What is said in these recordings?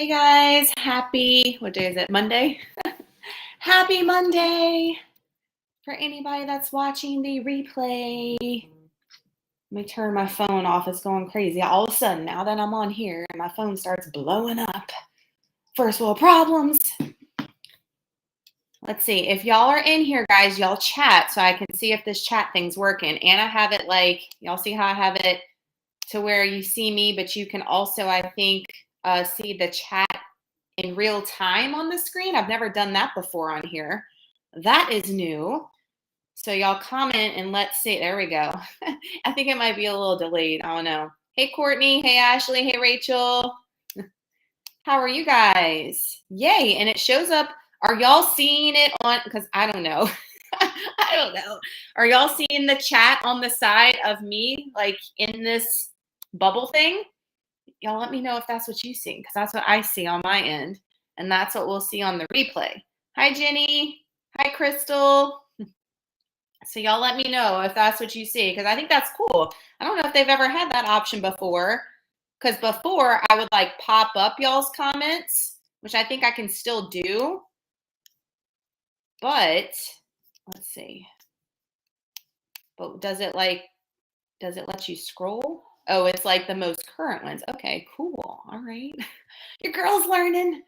Hey guys, happy, what day is it? Monday? Happy Monday for anybody that's watching the replay. Let me turn my phone off. It's going crazy. All of a sudden, now that I'm on here, my phone starts blowing up. First world problems. Let's see. If y'all are in here, guys, y'all chat so I can see if this chat thing's working. And I have it like, y'all see how I have it to where you see me, but you can also, I think, see the chat in real time on the screen. I've never done that before on here. That is new. So y'all comment and let's see. There we go. I think it might be a little delayed. I don't know. Hey, Courtney. Hey, Ashley. Hey, Rachel. How are you guys? Yay. And it shows up. Are y'all seeing it on? Because I don't know. I don't know. Are y'all seeing the chat on the side of me, like in this bubble thing? Y'all let me know if that's what you see, because that's what I see on my end. And that's what we'll see on the replay. Hi, Jenny. Hi, Crystal. So y'all let me know if that's what you see, because I think that's cool. I don't know if they've ever had that option before, because before I would like pop up y'all's comments, which I think I can still do. But let's see. But does it let you scroll? Oh, it's like the most current ones. Okay, cool. All right. Your girl's learning.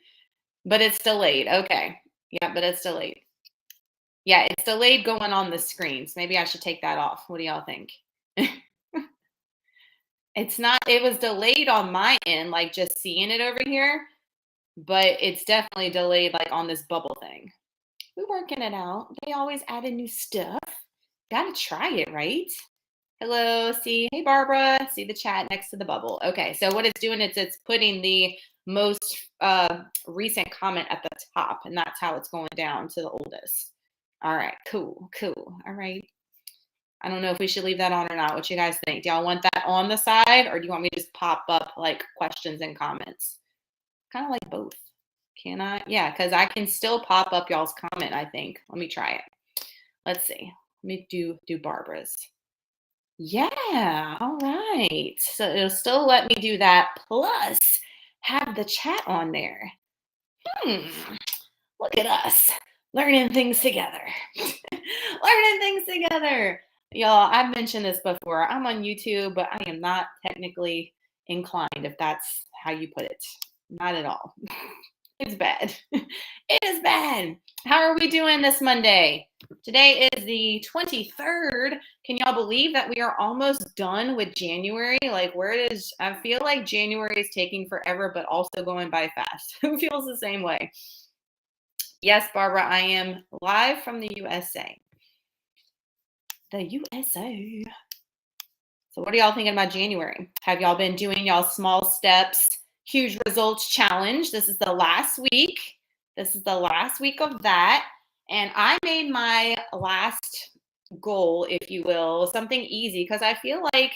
But it's delayed. Okay. Yeah, but it's delayed. Yeah, it's delayed going on the screens. Maybe I should take that off. What do y'all think? It's not, it was delayed on my end, like just seeing it over here, but it's definitely delayed like on this bubble thing. We're working it out. They always added new stuff. Gotta try it, right? Hello, see, hey Barbara, see the chat next to the bubble. Okay, so what it's doing is it's putting the most recent comment at the top, and that's how it's going down to the oldest. All right, cool. All right. I don't know if we should leave that on or not. What you guys think? Do y'all want that on the side, or do you want me to just pop up like questions and comments? Kind of like both. Can I? Yeah, because I can still pop up y'all's comment, I think. Let me try it. Let's see. Let me do Barbara's. Yeah, all right. So it'll still let me do that, plus have the chat on there. Look at us learning things together. Learning things together. Y'all, I've mentioned this before. I'm on YouTube, but I am not technically inclined, if that's how you put it. Not at all. It's bad. It is bad. How are we doing this Monday? Today is the 23rd. Can y'all believe that we are almost done with January? Like, where it is, I feel like January is taking forever, but also going by fast. Who feels the same way? Yes, Barbara, I am live from the USA. The USA. So what are y'all thinking about January? Have y'all been doing y'all small steps, huge results challenge? This is the last week. This is the last week of that. And I made my last goal, if you will, something easy, because I feel like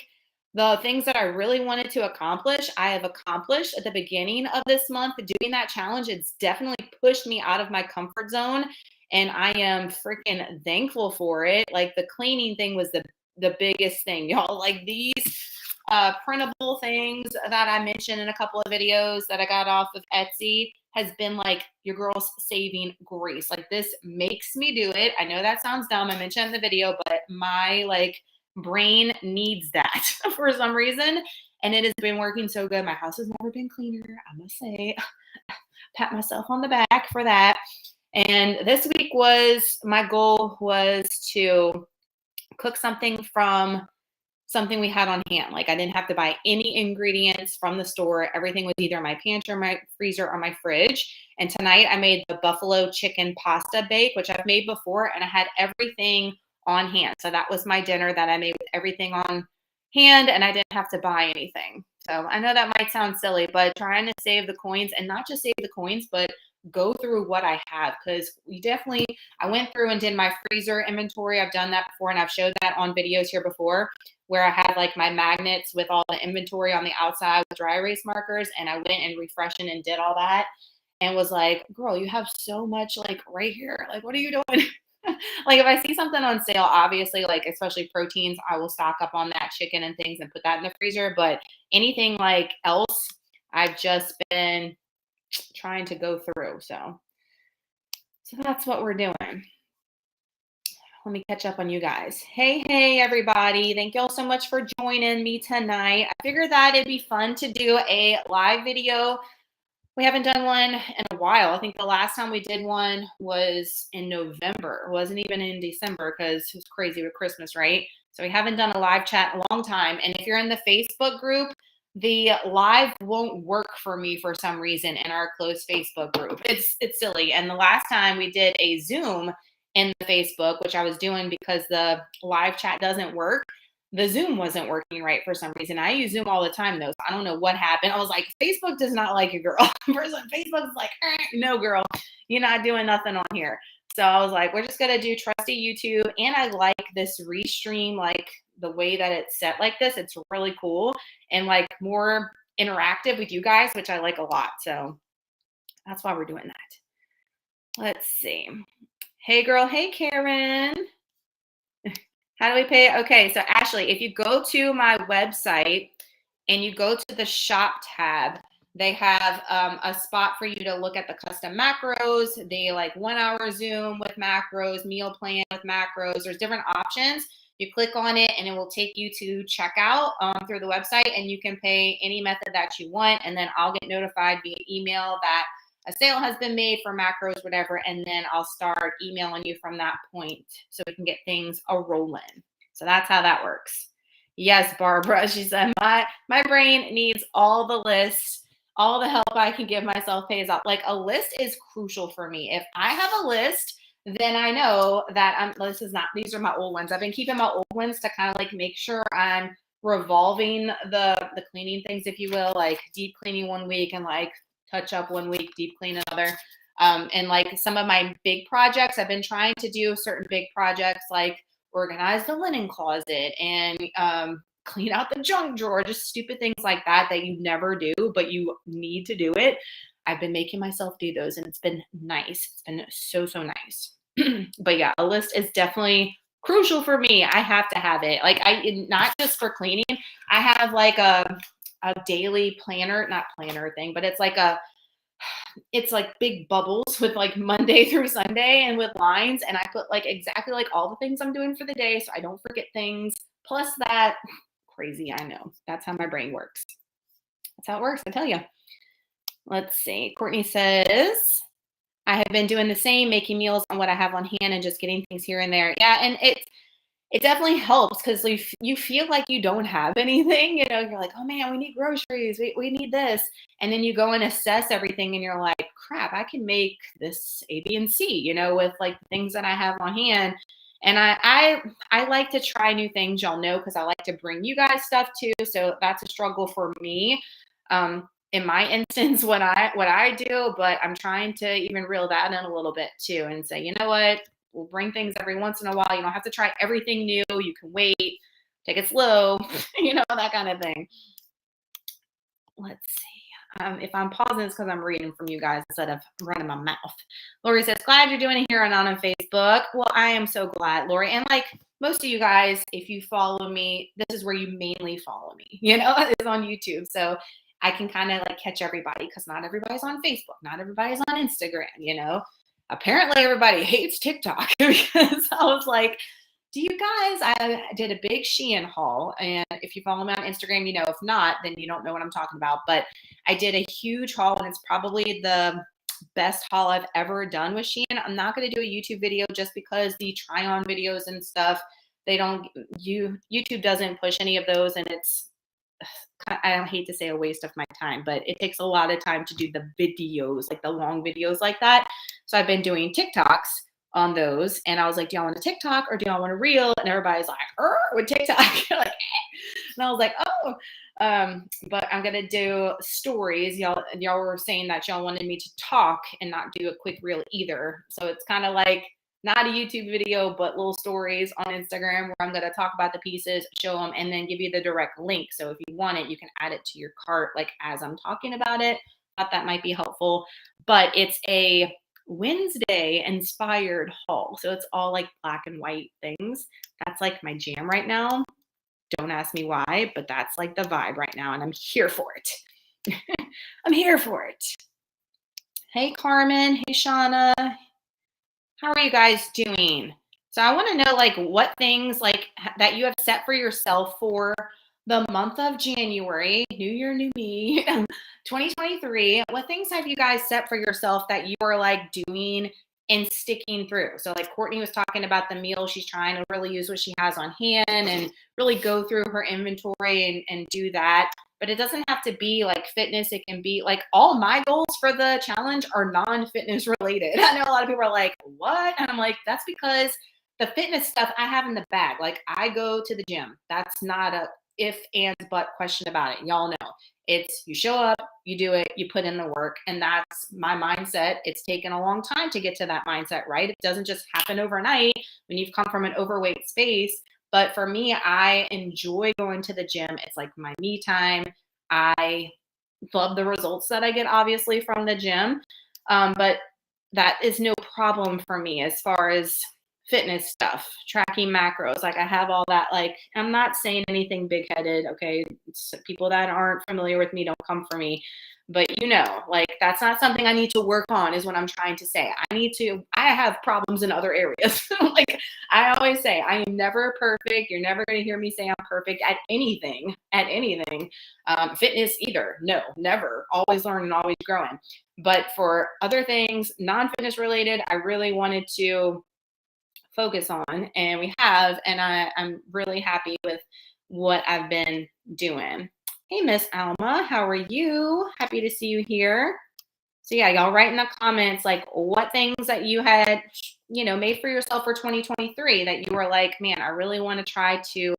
the things that I really wanted to accomplish, I have accomplished at the beginning of this month. Doing that challenge, it's definitely pushed me out of my comfort zone. And I am freaking thankful for it. Like the cleaning thing was the biggest thing, y'all. Like these printable things that I mentioned in a couple of videos that I got off of Etsy has been like your girl's saving grace. Like this makes me do it. I know that sounds dumb. I mentioned in the video, but my like brain needs that for some reason. And it has been working so good. My house has never been cleaner, I must say. Pat myself on the back for that. And this week my goal was to cook something from something we had on hand. Like I didn't have to buy any ingredients from the store. Everything was either in my pantry, my freezer, or my fridge. And tonight I made the buffalo chicken pasta bake, which I've made before, and I had everything on hand. So that was my dinner that I made with everything on hand, and I didn't have to buy anything. So I know that might sound silly, but trying to save the coins, and not just save the coins, but go through what I have, because I went through and did my freezer inventory. I've done that before, and I've showed that on videos here before, where I had like my magnets with all the inventory on the outside with dry erase markers, and I went and refreshed and did all that and was like, girl, you have so much like right here. Like, what are you doing? Like if I see something on sale, obviously, like especially proteins, I will stock up on that chicken and things and put that in the freezer. But anything like else, I've just been trying to go through. So that's what we're doing. Let me catch up on you guys. Hey, everybody. Thank you all so much for joining me tonight. I figured that it'd be fun to do a live video. We haven't done one in a while. I think the last time we did one was in November. It wasn't even in December because it was crazy with Christmas, right? So we haven't done a live chat in a long time. And if you're in the Facebook group, the live won't work for me for some reason in our closed Facebook group. It's silly. And the last time we did a Zoom in the Facebook, which I was doing because the live chat doesn't work, the Zoom wasn't working right for some reason. I use Zoom all the time though, so I don't know what happened. I was like, Facebook does not like you, girl. Facebook's like, no, girl, you're not doing nothing on here. So I was like, we're just gonna do trusty YouTube. And I like this restream, like the way that it's set like this. It's really cool and like more interactive with you guys, which I like a lot. So that's why we're doing that. Let's see. Hey, girl. Hey, Karen. How do we pay it? Okay, so Ashley, if you go to my website and you go to the shop tab, they have a spot for you to look at the custom macros, the like 1 hour Zoom with macros, meal plan with macros. There's different options. You click on it and it will take you to checkout through the website, and you can pay any method that you want. And then I'll get notified via email that a sale has been made for macros, whatever, and then I'll start emailing you from that point so we can get things a-rolling. So that's how that works. Yes, Barbara, she said, my brain needs all the lists, all the help I can give myself pays off. Like a list is crucial for me. If I have a list, then I know that these are my old ones. I've been keeping my old ones to kind of like make sure I'm revolving the cleaning things, if you will, like deep cleaning 1 week and like touch up 1 week, deep clean another. And like some of my big projects, I've been trying to do certain big projects like organize the linen closet and clean out the junk drawer, just stupid things like that you never do, but you need to do it. I've been making myself do those and it's been nice. It's been so nice. But yeah, a list is definitely crucial for me. I have to have it. Like not just for cleaning. I have like a daily planner, not planner thing, but it's like big bubbles with like Monday through Sunday and with lines. And I put like exactly like all the things I'm doing for the day so I don't forget things. Plus that, crazy, I know. That's how my brain works. That's how it works, I tell you. Let's see. Courtney says, I have been doing the same, making meals on what I have on hand and just getting things here and there. Yeah, and it definitely helps because you feel like you don't have anything, you know, you're like, oh man, we need groceries, we need this. And then you go and assess everything and you're like, crap, I can make this A, B, and C, you know, with like the things that I have on hand. And I like to try new things, y'all know, because I like to bring you guys stuff too. So that's a struggle for me. In my instance, what I do, but I'm trying to even reel that in a little bit too and say, you know what? We'll bring things every once in a while. You don't have to try everything new. You can wait, take it slow, you know, that kind of thing. Let's see. If I'm pausing, it's because I'm reading from you guys instead of running my mouth. Lori says, glad you're doing it here on Facebook. Well, I am so glad, Lori. And like most of you guys, if you follow me, this is where you mainly follow me, you know, is on YouTube. So I can kind of like catch everybody because not everybody's on Facebook. Not everybody's on Instagram, you know. Apparently everybody hates TikTok because I was like, do you guys, I did a big Shein haul. And if you follow me on Instagram, you know, if not, then you don't know what I'm talking about. But I did a huge haul and it's probably the best haul I've ever done with Shein. I'm not going to do a YouTube video just because the try on videos and stuff, YouTube doesn't push any of those. And it's, I hate to say a waste of my time, but it takes a lot of time to do the videos, like the long videos like that. So I've been doing TikToks on those. And I was like, do y'all want a TikTok or do y'all want a reel? And everybody's like, with TikTok. Like, eh. And I was like, oh, but I'm going to do stories. Y'all were saying that y'all wanted me to talk and not do a quick reel either. So it's kind of like not a YouTube video, but little stories on Instagram where I'm going to talk about the pieces, show them, and then give you the direct link. So if you want it, you can add it to your cart, like as I'm talking about it. Thought that might be helpful, but it's a Wednesday inspired haul. So it's all like black and white things. That's like my jam right now. Don't ask me why, but that's like the vibe right now. And I'm here for it. I'm here for it. Hey, Carmen. Hey, Shauna. How are you guys doing? So I want to know like what things like that you have set for yourself for the month of January, new year, new me, 2023. What things have you guys set for yourself that you are like doing and sticking through? So like Courtney was talking about the meal. She's trying to really use what she has on hand and really go through her inventory and do that. But it doesn't have to be like fitness. It can be like all my goals for the challenge are non-fitness related. I know a lot of people are like, what? And I'm like, that's because the fitness stuff I have in the bag. Like I go to the gym. That's not a if, and, but question about it. Y'all know it's you show up, you do it, you put in the work. And that's my mindset. It's taken a long time to get to that mindset, right? It doesn't just happen overnight when you've come from an overweight space. But for me, I enjoy going to the gym. It's like my me time. I love the results that I get, obviously, from the gym. But that is no problem for me as far as fitness stuff, tracking macros. Like I have all that. Like I'm not saying anything big headed. Okay. People that aren't familiar with me don't come for me. But like that's not something I need to work on is what I'm trying to say. I have problems in other areas. Like I always say, I am never perfect. You're never going to hear me say I'm perfect at anything, fitness either. No, never. Always learning, always growing. But for other things, non-fitness related, I really wanted to focus on, and we have, and I'm really happy with what I've been doing. Hey, Miss Alma, how are you? Happy to see you here. So yeah, y'all write in the comments like what things that you had, made for yourself for 2023 that you were like, man, I really want to try to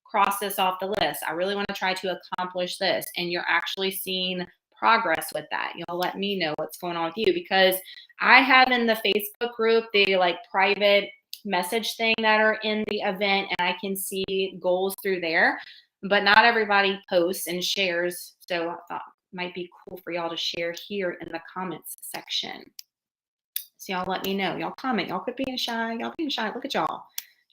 cross this off the list. I really want to try to accomplish this. And you're actually seeing progress with that. Y'all let me know what's going on with you, because I have in the Facebook group the like private message thing that are in the event, and I can see goals through there, but not everybody posts and shares. So I thought it might be cool for y'all to share here in the comments section. So y'all let me know. Y'all comment. Y'all quit being shy. Y'all being shy. Look at y'all.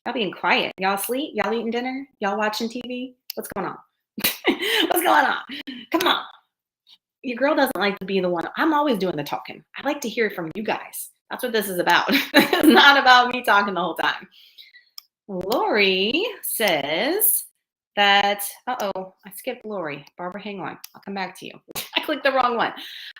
Y'all being quiet. Y'all asleep? Y'all eating dinner? Y'all watching TV? What's going on? What's going on? Come on. Your girl doesn't like to be the one. I'm always doing the talking. I like to hear from you guys. That's what this is about. It's not about me talking the whole time. Lori says that, uh-oh, I skipped Lori. Barbara, hang on. I'll come back to you. I clicked the wrong one.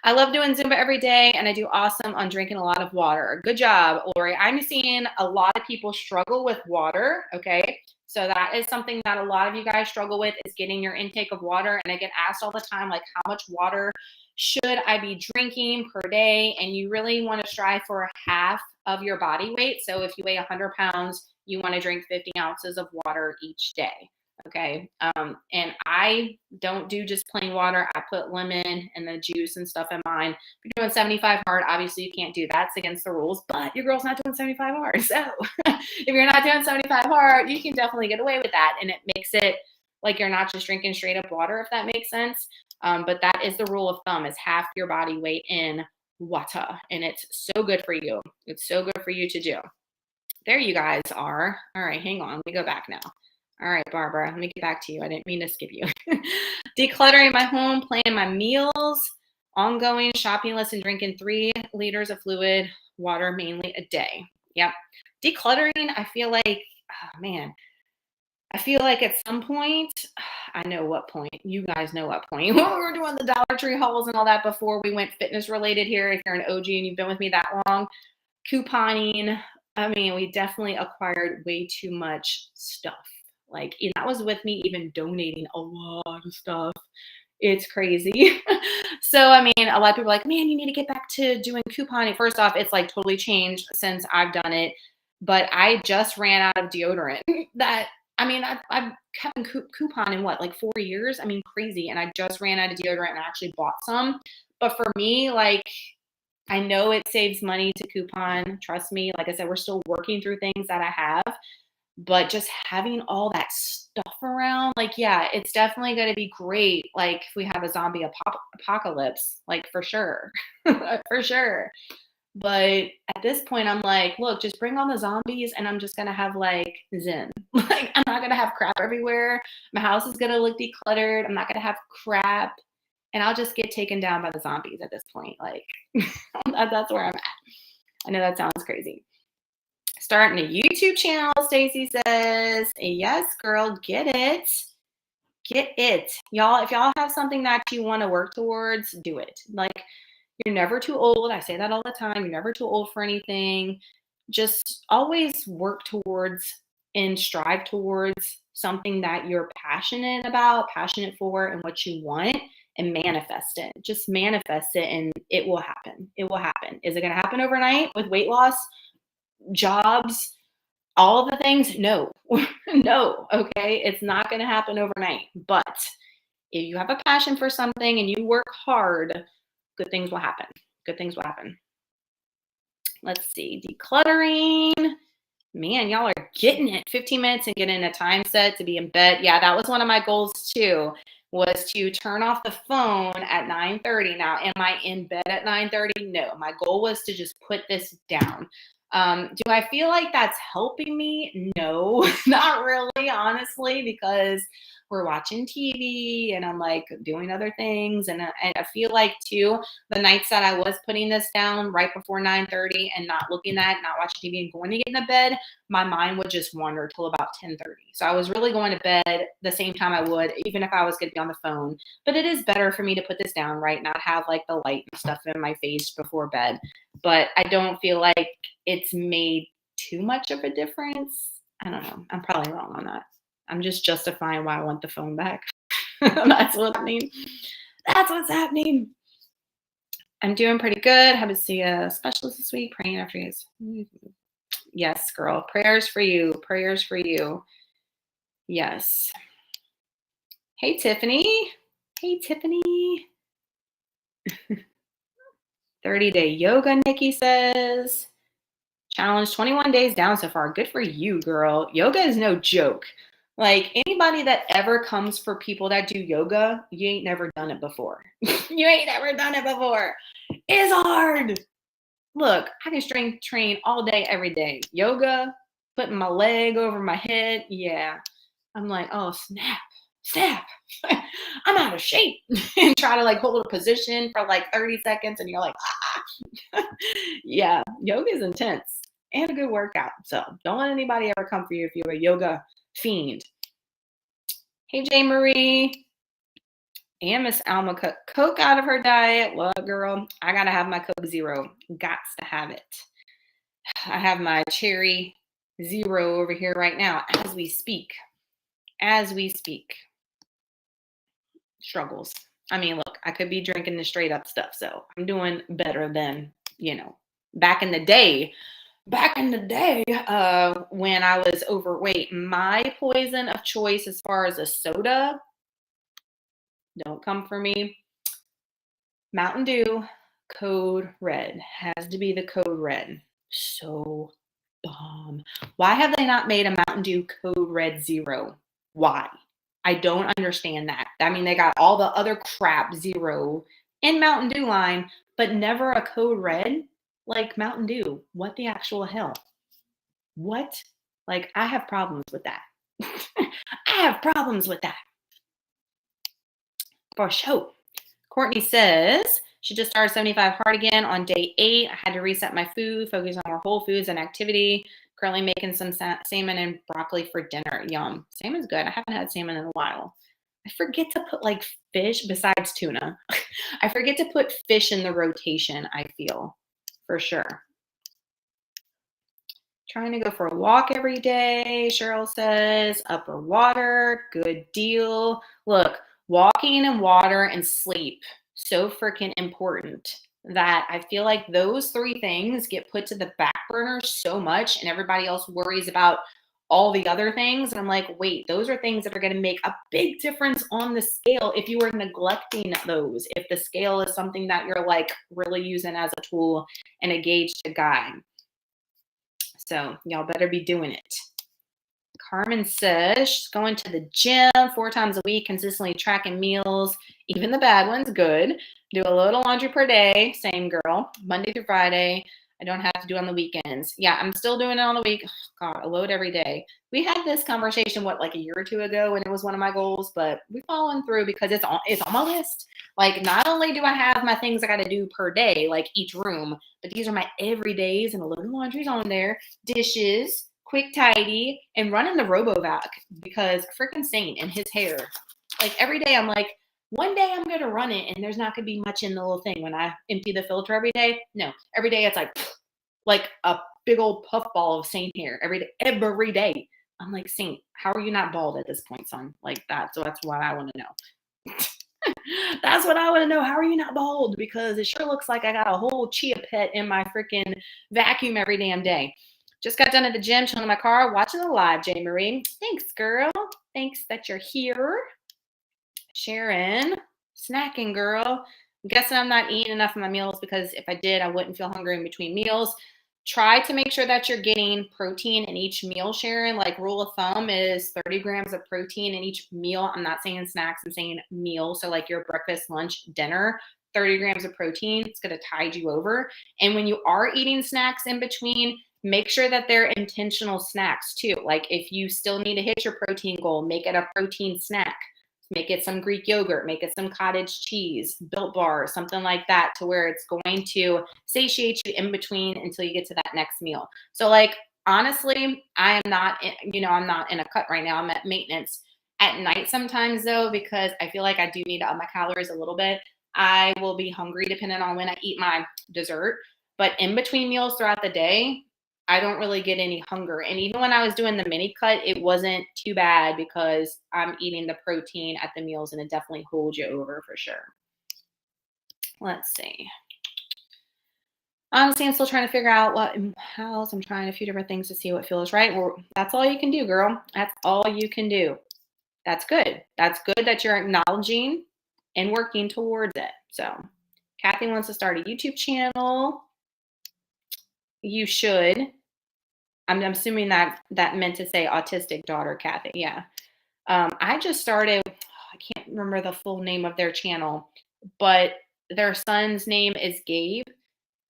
I love doing Zumba every day, and I do awesome on drinking a lot of water. Good job, Lori. I'm seeing a lot of people struggle with water, okay? So that is something that a lot of you guys struggle with, is getting your intake of water. And I get asked all the time, like, how much water should I be drinking per day? And you really want to strive for half of your body weight. So if you weigh 100 pounds, you want to drink 50 ounces of water each day. Okay. And I don't do just plain water. I put lemon and the juice and stuff in mine. If you're doing 75 hard, obviously you can't do that. It's against the rules, but your girl's not doing 75 hard. So if you're not doing 75 hard, you can definitely get away with that. And it makes it like you're not just drinking straight up water, if that makes sense. But that is the rule of thumb, is half your body weight in water. And it's so good for you. It's so good for you to do. There you guys are. All right, hang on. Let me go back now. All right, Barbara, let me get back to you. I didn't mean to skip you. Decluttering my home, planning my meals, ongoing shopping list, and drinking 3 liters of fluid water mainly a day. Yep. Decluttering, I feel like, oh, man, I feel like at some point, I know what point. You guys know what point. We were doing the Dollar Tree hauls and all that before we went fitness related here. If you're an OG and you've been with me that long, couponing. I mean, we definitely acquired way too much stuff. Like, and that was with me even donating a lot of stuff. It's crazy. So, I mean, a lot of people are like, man, you need to get back to doing couponing. First off, it's like totally changed since I've done it. But I just ran out of deodorant. I've kept couponing what, like 4 years? I mean, crazy. And I just ran out of deodorant and actually bought some. But for me, like, I know it saves money to coupon. Trust me. Like I said, we're still working through things that I have. But just having all that stuff around, like, yeah, it's definitely going to be great. Like, if we have a zombie apocalypse, like, for sure. For sure. But at this point, I'm like, look, just bring on the zombies, and I'm just going to have, like, zen. Like, I'm not going to have crap everywhere. My house is going to look decluttered. I'm not going to have crap and I'll just get taken down by the zombies at this point. Like, that's where I'm at. I know that sounds crazy. Starting a YouTube channel, Stacy says. Yes, girl, get it. Get it. Y'all, if y'all have something that you want to work towards, do it. Like, you're never too old. I say that all the time. You're never too old for anything. Just always work towards and strive towards something that you're passionate about, passionate for, and what you want, and manifest it. Just manifest it and it will happen. It will happen. Is it going to happen overnight with weight loss, jobs, all of the things? No. No. Okay. It's not going to happen overnight. But if you have a passion for something and you work hard, good things will happen. Good things will happen. Let's see. Decluttering. Man, y'all are getting it. 15 minutes and getting a time set to be in bed. Yeah, that was one of my goals too, was to turn off the phone at 9:30. Now, am I in bed at 9:30? No. My goal was to just put this down. Do I feel like that's helping me? No, not really, honestly, because we're watching TV and I'm like doing other things. And I feel like too, the nights that I was putting this down right before 9:30 and not looking at, not watching TV and going to get into bed, my mind would just wander till about 10:30. So I was really going to bed the same time I would, even if I was going to be on the phone. But it is better for me to put this down, right? Not have like the light and stuff in my face before bed. But I don't feel like it's made too much of a difference. I don't know. I'm probably wrong on that. I'm just justifying why I want the phone back. That's what's happening. That's what's happening. I'm doing pretty good. Had to see a specialist this week. Praying after you guys. Yes, girl. Prayers for you. Prayers for you. Yes. Hey, Tiffany. Hey, Tiffany. 30-day yoga, Nikki says. Challenge 21 days down so far. Good for you, girl. Yoga is no joke. Like, anybody that ever comes for people that do yoga, you ain't never done it before. You ain't never done it before. It's hard. Look, I can strength train all day, every day. Yoga, putting my leg over my head. Yeah. I'm like, oh, snap. I'm out of shape. And try to like hold a position for like 30 seconds and you're like, ah. Yeah, yoga is intense and a good workout. So don't let anybody ever come for you if you're a yoga fiend. Hey, J. Marie. And Miss Alma cut Coke out of her diet. Well, girl, I got to have my Coke Zero. Gots to have it. I have my Cherry Zero over here right now as we speak. As we speak. Struggles. I mean, look, I could be drinking the straight up stuff. So I'm doing better than, back in the day. When I was overweight, my poison of choice as far as a soda, don't come for me. Mountain Dew Code Red has to be the Code Red. So bomb. Why have they not made a Mountain Dew Code Red Zero? Why? I don't understand that. I mean, they got all the other crap Zero in Mountain Dew line, but never a Code Red like Mountain Dew. What the actual hell? What? Like, I have problems with that. I have problems with that. For sure. Courtney says she just started 75 hard again on day 8. I had to reset my food, focus on more whole foods and activity. Currently making some salmon and broccoli for dinner. Yum. Salmon's good. I haven't had salmon in a while. I forget to put like fish besides tuna. I forget to put fish in the rotation, I feel, for sure. Trying to go for a walk every day, Cheryl says. Upper water, good deal. Look, walking and water and sleep, so freaking important that I feel like those 3 things get put to the back burner so much and everybody else worries about all the other things. And I'm like, wait, those are things that are going to make a big difference on the scale if you were neglecting those, if the scale is something that you're like really using as a tool and a gauge to guide. So y'all better be doing it. Carmen says she's going to the gym 4 times a week, consistently tracking meals, even the bad ones. Good. Do a load of laundry per day. Same girl. Monday through Friday. I don't have to do it on the weekends. Yeah, I'm still doing it on the week. Oh, God, I load every day. We had this conversation, what, like a year or two ago, and it was one of my goals, but we've fallen through because it's on my list. Like, not only do I have my things I got to do per day, like each room, but these are my everydays, and a load of laundry's on there, dishes, quick tidy, and running the RoboVac because freaking Saint and his hair. Like every day I'm like, one day I'm going to run it and there's not going to be much in the little thing when I empty the filter every day. No, every day it's like a big old puffball of Saint hair every day. I'm like, Saint, how are you not bald at this point, son? Like that. So that's what I want to know. That's what I want to know. How are you not bald? Because it sure looks like I got a whole chia pet in my freaking vacuum every damn day. Just got done at the gym, chilling in my car, watching the live, J. Marie. Thanks, girl. Thanks that you're here. Sharon, snacking, girl. I'm guessing I'm not eating enough of my meals because if I did, I wouldn't feel hungry in between meals. Try to make sure that you're getting protein in each meal, Sharon. Like rule of thumb is 30 grams of protein in each meal. I'm not saying snacks, I'm saying meal. So like your breakfast, lunch, dinner, 30 grams of protein. It's going to tide you over. And when you are eating snacks in between, make sure that they're intentional snacks too. Like if you still need to hit your protein goal, make it a protein snack. Make it some Greek yogurt, make it some cottage cheese, Built Bar, something like that, to where it's going to satiate you in between until you get to that next meal. So like, honestly, I'm not in a cut right now. I'm at maintenance at night sometimes though, because I feel like I do need to up my calories a little bit. I will be hungry depending on when I eat my dessert, but in between meals throughout the day, I don't really get any hunger. And even when I was doing the mini cut, it wasn't too bad because I'm eating the protein at the meals and it definitely holds you over for sure. Let's see. Honestly, I'm still trying to figure out what else. I'm trying a few different things to see what feels right. Well, that's all you can do, girl. That's all you can do. That's good. That's good that you're acknowledging and working towards it. So Kathy wants to start a YouTube channel. You should. I'm assuming that meant to say autistic daughter, Kathy. Yeah. I just started, I can't remember the full name of their channel, but their son's name is Gabe,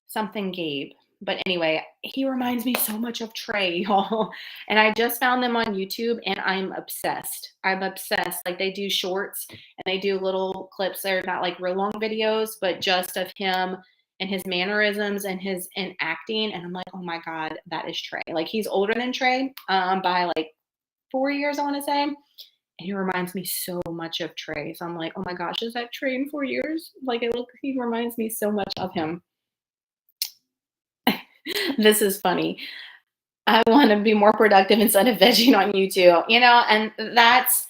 something Gabe. But anyway, he reminds me so much of Trey, y'all. And I just found them on YouTube and I'm obsessed. I'm obsessed. Like they do shorts and they do little clips. They're not like real long videos, but just of him and his mannerisms and his acting. And I'm like, oh my God, that is Trey. Like he's older than Trey by like 4 years, I want to say. And he reminds me so much of Trey. So I'm like, oh my gosh, is that Trey in 4 years? Like he reminds me so much of him. This is funny. I want to be more productive instead of vegging on YouTube, and that's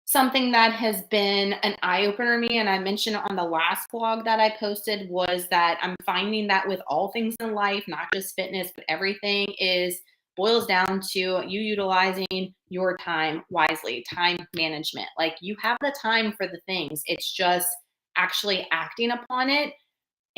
something that has been an eye-opener to me. And I mentioned on the last blog that I posted was that I'm finding that with all things in life, not just fitness, but everything boils down to you utilizing your time wisely, time management. Like you have the time for the things. It's just actually acting upon it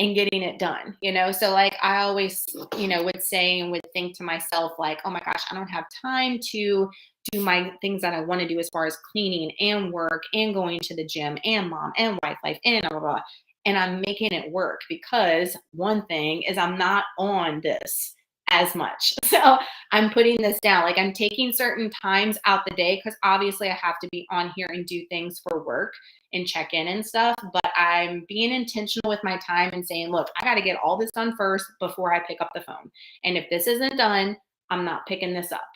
and getting it done, So like I always, would say and would think to myself like, oh my gosh, I don't have time to do my things that I want to do as far as cleaning and work and going to the gym and mom and wife life and blah, blah, blah. And I'm making it work because one thing is I'm not on this as much. So I'm putting this down. Like I'm taking certain times out the day because obviously I have to be on here and do things for work and check in and stuff, but I'm being intentional with my time and saying, look, I got to get all this done first before I pick up the phone. And if this isn't done, I'm not picking this up.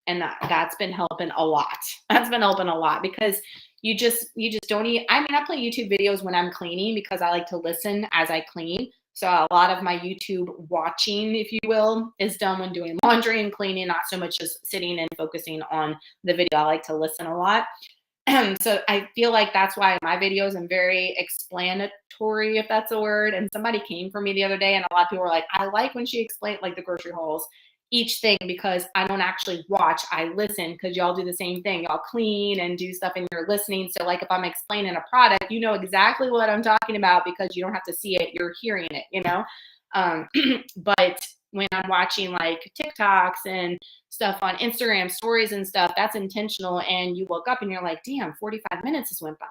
And that's been helping a lot. That's been helping a lot because you just don't need, I play YouTube videos when I'm cleaning because I like to listen as I clean. So a lot of my YouTube watching, if you will, is done when doing laundry and cleaning, not so much just sitting and focusing on the video. I like to listen a lot. So I feel like that's why my videos I'm very explanatory, if that's a word. And somebody came for me the other day and a lot of people were like, I like when she explained like the grocery hauls, each thing, because I don't actually watch, I listen because y'all do the same thing. Y'all clean and do stuff and you're listening. So like if I'm explaining a product, you know exactly what I'm talking about because you don't have to see it, you're hearing it, But when I'm watching like TikToks and stuff on Instagram stories and stuff, that's intentional. And you look up and you're like, damn, 45 minutes has went by.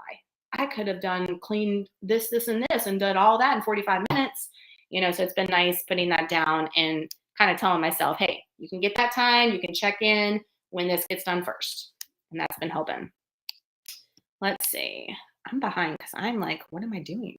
I could have cleaned this, and this and done all that in 45 minutes. you know, so it's been nice putting that down and kind of telling myself, hey, you can get that time, you can check in when this gets done first. And that's been helping. Let's see. I'm behind because I'm like, what am I doing?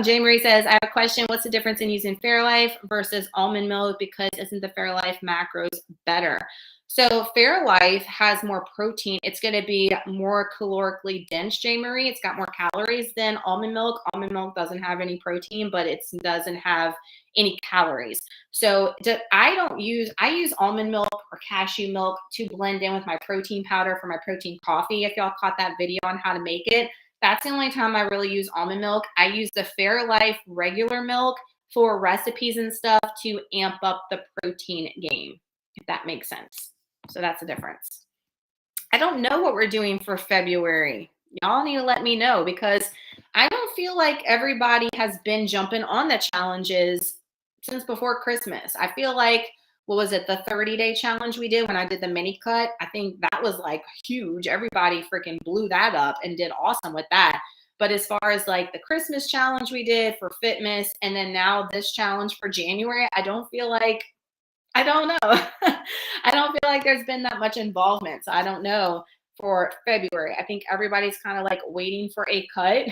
Jane Marie says, I have a question. What's the difference in using Fairlife versus almond milk? Because isn't the Fairlife macros better? So Fairlife has more protein. It's going to be more calorically dense, Jane Marie. It's got more calories than almond milk. Almond milk doesn't have any protein, but it doesn't have any calories. So I use almond milk or cashew milk to blend in with my protein powder for my protein coffee. If y'all caught that video on how to make it, that's the only time I really use almond milk. I use the Fairlife regular milk for recipes and stuff to amp up the protein game, if that makes sense. So that's the difference. I don't know what we're doing for February. Y'all need to let me know because I don't feel like everybody has been jumping on the challenges since before Christmas. I feel like, what was it, the 30-day challenge we did when I did the mini cut? I think that was like huge. Everybody freaking blew that up and did awesome with that. But as far as like the Christmas challenge we did for Fitness and then now this challenge for January, I don't know. I don't feel like there's been that much involvement. So I don't know for February. I think everybody's kind of like waiting for a cut.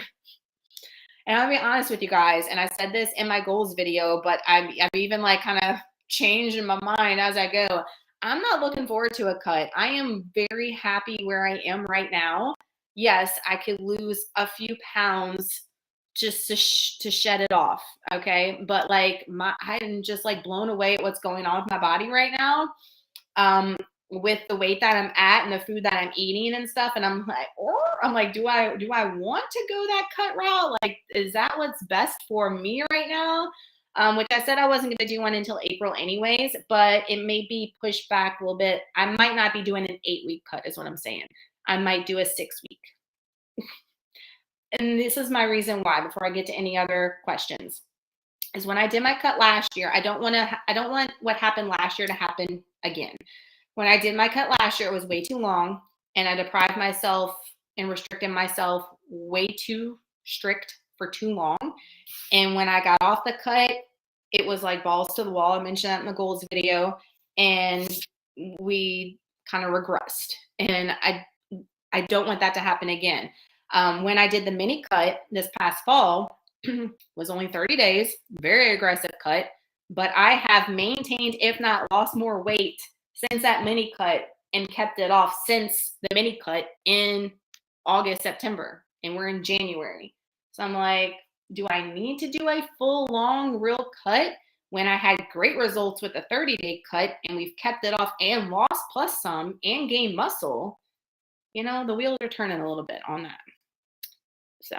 And I'll be honest with you guys, and I said this in my goals video, but I've even like kind of changed in my mind as I go. I'm not looking forward to a cut. I am very happy where I am right now. Yes, I could lose a few pounds just to shed it off, okay? But like I'm just like blown away at what's going on with my body right now, with the weight that I'm at and the food that I'm eating and stuff. And I'm like, do I want to go that cut route? Like, is that what's best for me right now? Which I said I wasn't going to do one until April anyways, but it may be pushed back a little bit. I might not be doing an 8-week cut is what I'm saying. I might do a 6-week. And this is my reason why, before I get to any other questions, is when I did my cut last year, I don't want what happened last year to happen again. When I did my cut last year, it was way too long and I deprived myself and restricted myself way too strict for too long. And when I got off the cut, it was like balls to the wall. I mentioned that in the goals video, and we kind of regressed. And I don't want that to happen again. When I did the mini cut this past fall, was only 30 days, very aggressive cut, but I have maintained, if not lost more weight since that mini cut and kept it off since the mini cut in August, September, and we're in January. So I'm like, do I need to do a full, long, real cut when I had great results with the 30-day cut and we've kept it off and lost plus some and gained muscle? You know, the wheels are turning a little bit on that. So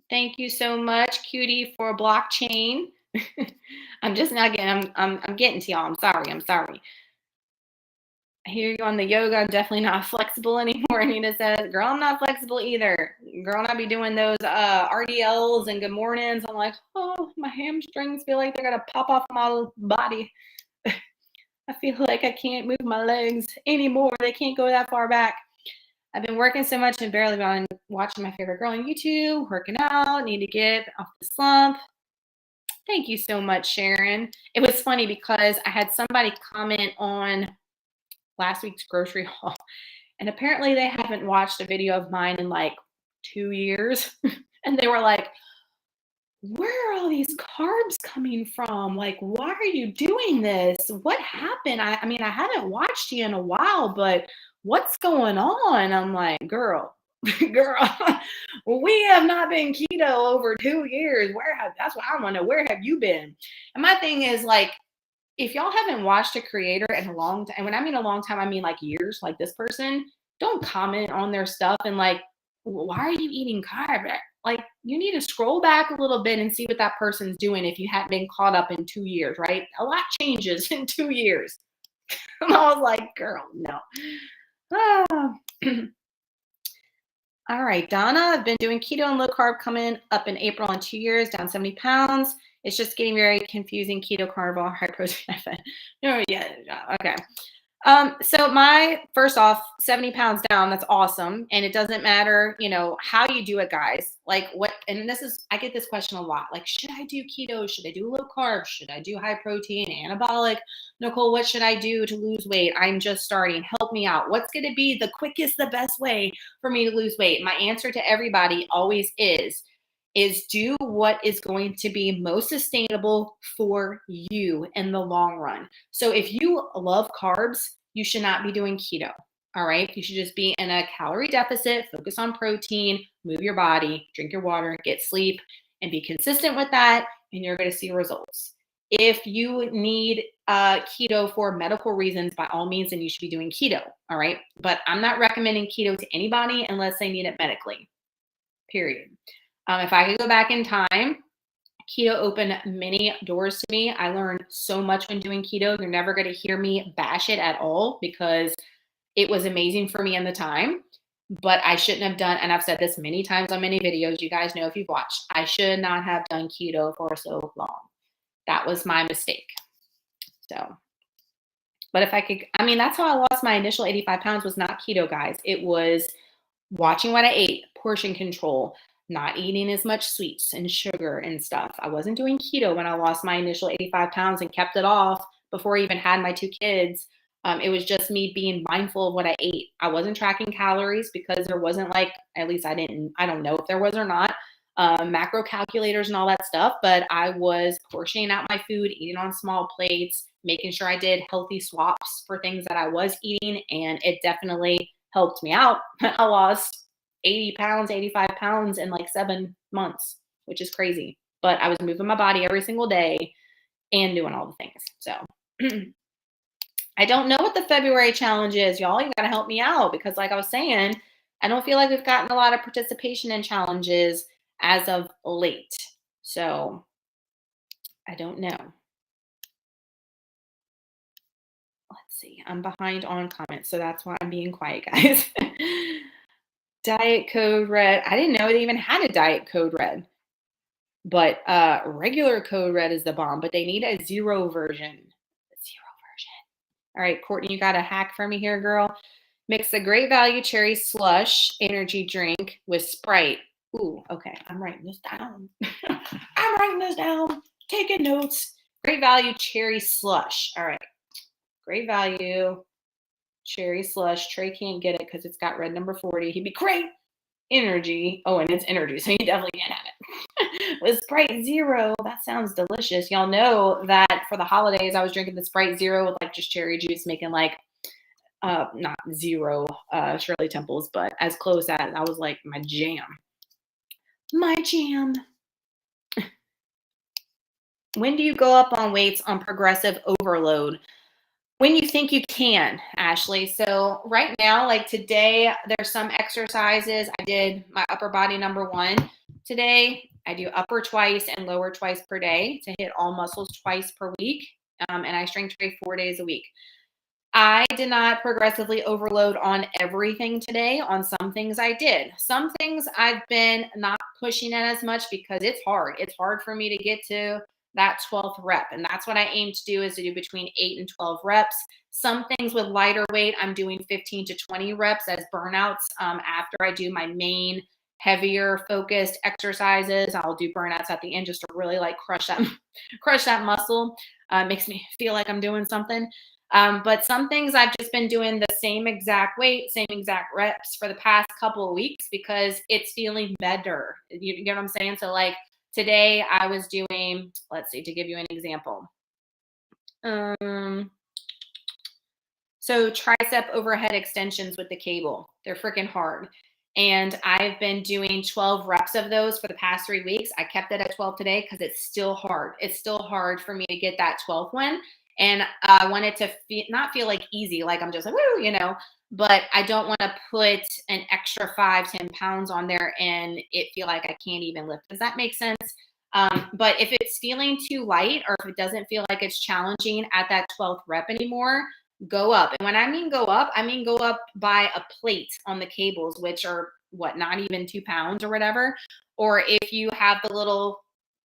thank you so much, Cutie, for blockchain. I'm just not getting, I'm getting to y'all. I'm sorry. I hear you on the yoga. I'm definitely not flexible anymore. Nina says, girl, I'm not flexible either. Girl, I be doing those RDLs and good mornings. I'm like, oh, my hamstrings feel like they're going to pop off my body. I feel like I can't move my legs anymore. They can't go that far back. I've been working so much and barely been watching my favorite girl on YouTube, working out, need to get off the slump. Thank you so much, Sharon. It was funny because I had somebody comment on last week's grocery haul, and apparently they haven't watched a video of mine in like 2 years. And they were like, where are all these carbs coming from? Like, why are you doing this? What happened? I mean, I haven't watched you in a while, but what's going on? I'm like, girl, we have not been keto over 2 years. That's what I want to know. Where have you been? And my thing is, like, if y'all haven't watched a creator in a long time, and when I mean a long time, I mean like years, like this person, don't comment on their stuff and like, why are you eating carb? Like, you need to scroll back a little bit and see what that person's doing if you hadn't been caught up in 2 years, right? A lot changes in 2 years. And I was like, girl, no. All right, Donna, I've been doing keto and low carb coming up in April in 2 years, down 70 pounds. It's just getting very confusing. Keto, carnivore, high protein, high fat. No, yeah, okay. So my first off, 70 pounds down, that's awesome. And it doesn't matter, you know, how you do it, guys. Like what, and this is, I get this question a lot. Like, should I do keto? Should I do low carb? Should I do high protein, anabolic? Nicole, what should I do to lose weight? I'm just starting. Help me out. What's going to be the quickest, the best way for me to lose weight? My answer to everybody always is do what is going to be most sustainable for you in the long run. So if you love carbs, you should not be doing keto. All right. You should just be in a calorie deficit, focus on protein, move your body, drink your water, get sleep, and be consistent with that. And you're going to see results. If you need keto for medical reasons, by all means, then you should be doing keto. All right. But I'm not recommending keto to anybody unless they need it medically, period. If I could go back in time, keto opened many doors to me. I learned so much when doing keto. You're never going to hear me bash it at all because it was amazing for me in the time, but I shouldn't have done, and I've said this many times on many videos, you guys know if you've watched, I should not have done keto for so long. That was my mistake. So, but if I could, I mean, that's how I lost my initial 85 pounds was not keto, guys. It was watching what I ate, portion control, not eating as much sweets and sugar and stuff. I wasn't doing keto when I lost my initial 85 pounds and kept it off before I even had my 2 kids. It was just me being mindful of what I ate. I wasn't tracking calories because there wasn't like, at least I don't know if there was or not, macro calculators and all that stuff, but I was portioning out my food, eating on small plates, making sure I did healthy swaps for things that I was eating. And it definitely helped me out. I lost 80 pounds, 85 pounds in like 7 months, which is crazy. But I was moving my body every single day and doing all the things. So I don't know what the February challenge is, y'all. You got to help me out because like I was saying, I don't feel like we've gotten a lot of participation in challenges as of late. So I don't know. Let's see. I'm behind on comments, so that's why I'm being quiet, guys. Diet Code Red. I didn't know it even had a Diet Code Red. But regular Code Red is the bomb, but they need a zero version. All right, Courtney, you got a hack for me here, girl. Mix the Great Value Cherry Slush energy drink with Sprite. Ooh, okay. I'm writing this down. I'm writing this down. Taking notes. Great Value Cherry Slush. All right. Great Value Cherry Slush. Trey can't get it because it's got red number 40. He'd be great. Energy. Oh, and it's energy, so you definitely can't have it. With Sprite Zero, that sounds delicious. Y'all know that for the holidays, I was drinking the Sprite Zero with like just cherry juice, making like not zero Shirley Temples, but as close as. I was like my jam. My jam. When do you go up on weights on progressive overload? When you think you can, Ashley. So right now, like today, there's some exercises. I did my upper body number 1 today. I do upper twice and lower twice per day to hit all muscles twice per week. And I strength train 4 days a week. I did not progressively overload on everything today. On some things I did. Some things I've been not pushing in as much because it's hard. It's hard for me to get to that 12th rep. And that's what I aim to do is to do between 8 and 12 reps. Some things with lighter weight, I'm doing 15 to 20 reps as burnouts after I do my main heavier focused exercises. I'll do burnouts at the end just to really like crush that muscle. Makes me feel like I'm doing something. But some things I've just been doing the same exact weight, same exact reps for the past couple of weeks because it's feeling better. You get what I'm saying? So like today I was doing, let's see, to give you an example. So tricep overhead extensions with the cable, they're freaking hard. And I've been doing 12 reps of those for the past 3 weeks. I kept it at 12 today because it's still hard. It's still hard for me to get that 12th one. And I want it to not feel like easy, like I'm just like, woo, you know, but I don't want to put an extra 5-10 pounds on there and it feel like I can't even lift. Does that make sense? But if it's feeling too light or if it doesn't feel like it's challenging at that 12th rep anymore, go up. And when I mean go up, I mean go up by a plate on the cables, which are what, not even 2 pounds or whatever. Or if you have the little